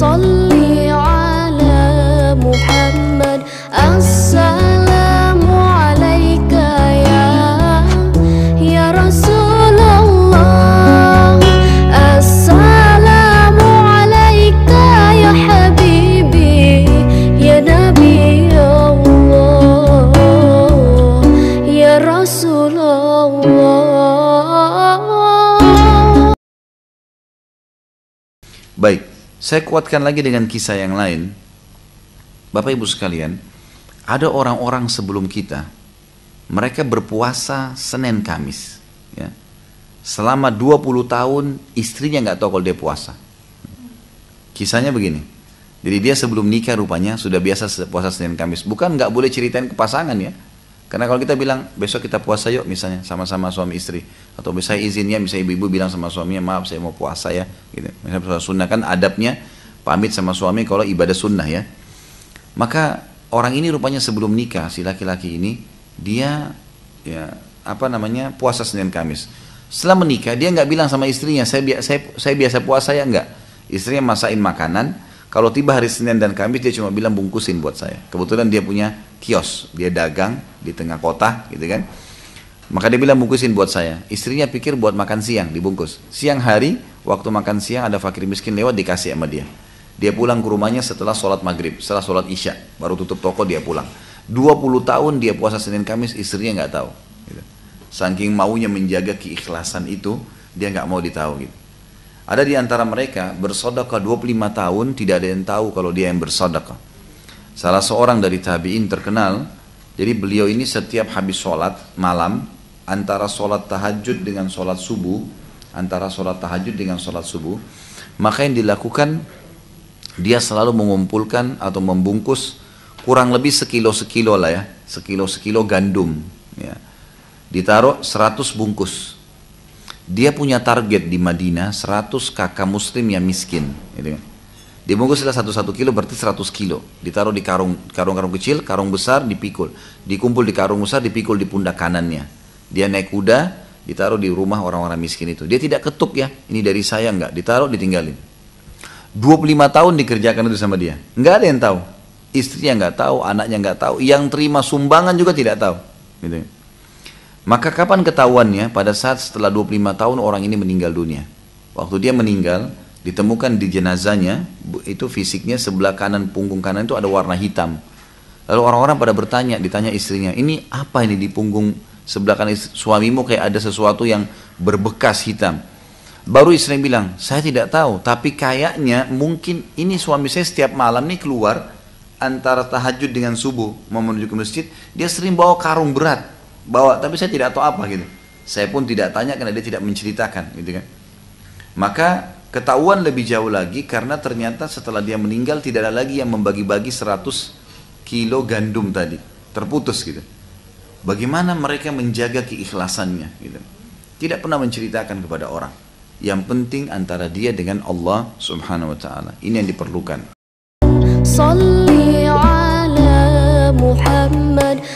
Salli ala Muhammad. Assalamu alayka ya Rasulullah. Assalamu alayka ya habibi, ya Nabi Allah, ya Rasulullah. Baik, saya kuatkan lagi dengan kisah yang lain. Bapak Ibu sekalian, ada orang-orang sebelum kita, mereka berpuasa Senin Kamis, ya. Selama 20 tahun istrinya nggak tahu kalau dia puasa. Kisahnya begini, jadi dia sebelum nikah rupanya sudah biasa puasa Senin Kamis. Bukan nggak boleh ceritain ke pasangan ya, karena kalau kita bilang besok kita puasa yuk misalnya sama-sama suami istri, atau misalnya izinnya, misalnya ibu-ibu bilang sama suaminya, maaf saya mau puasa ya, gitu. Misalnya sunnah kan adabnya pamit sama suami kalau ibadah sunnah ya. Maka orang ini rupanya sebelum nikah, si laki-laki ini dia ya puasa Senin Kamis. Setelah menikah dia nggak bilang sama istrinya saya biasa puasa ya, enggak. Istrinya masakin makanan. Kalau tiba hari Senin dan Kamis dia cuma bilang bungkusin buat saya. Kebetulan dia punya kios, dia dagang di tengah kota gitu kan. Maka dia bilang bungkusin buat saya. Istrinya pikir buat makan siang, dibungkus. Siang hari waktu makan siang ada fakir miskin lewat, dikasih sama dia. Dia pulang ke rumahnya setelah sholat maghrib, setelah sholat isya, baru tutup toko dia pulang. 20 tahun dia puasa Senin Kamis, istrinya nggak tahu. Gitu. Saking maunya menjaga keikhlasan itu, dia nggak mau ditahu gitu. Ada di antara mereka bersedekah 25 tahun, tidak ada yang tahu kalau dia yang bersedekah. Salah seorang dari tabi'in terkenal, jadi beliau ini setiap habis sholat malam, antara sholat tahajud dengan sholat subuh, maka yang dilakukan, dia selalu mengumpulkan atau membungkus kurang lebih sekilo lah ya, sekilo gandum ya. Ditaruh 100 bungkus. Dia punya target di Madinah 100 kakak muslim yang miskin gitu. Dibungkuslah 1 kilo berarti 100 kilo. Ditaruh di karung kecil, karung besar dipikul. Dikumpul di karung besar, dipikul di pundak kanannya. Dia naik kuda, ditaruh di rumah orang-orang miskin itu. Dia tidak ketuk ya, ini dari saya enggak, ditaruh ditinggalin. 25 tahun dikerjakan itu sama dia. Enggak ada yang tahu. Istrinya enggak tahu, anaknya enggak tahu, yang terima sumbangan juga tidak tahu gitu. Maka kapan ketahuannya? Pada saat setelah 25 tahun orang ini meninggal dunia. Waktu dia meninggal, ditemukan di jenazahnya, itu fisiknya sebelah kanan, punggung kanan itu ada warna hitam. Lalu orang-orang pada ditanya istrinya, ini apa ini di punggung sebelah kanan suamimu, kayak ada sesuatu yang berbekas hitam. Baru istrinya bilang, saya tidak tahu, tapi kayaknya mungkin ini suami saya setiap malam nih keluar, antara tahajud dengan subuh, mau menuju ke masjid, dia sering bawa karung berat. Tapi saya tidak tahu apa gitu. Saya pun tidak tanya karena dia tidak menceritakan gitu kan. Maka ketahuan lebih jauh lagi karena ternyata setelah dia meninggal tidak ada lagi yang membagi-bagi 100 kilo gandum tadi. Terputus gitu. Bagaimana mereka menjaga keikhlasannya gitu. Tidak pernah menceritakan kepada orang. Yang penting antara dia dengan Allah Subhanahu wa taala. Ini yang diperlukan. Salli ala Muhammad.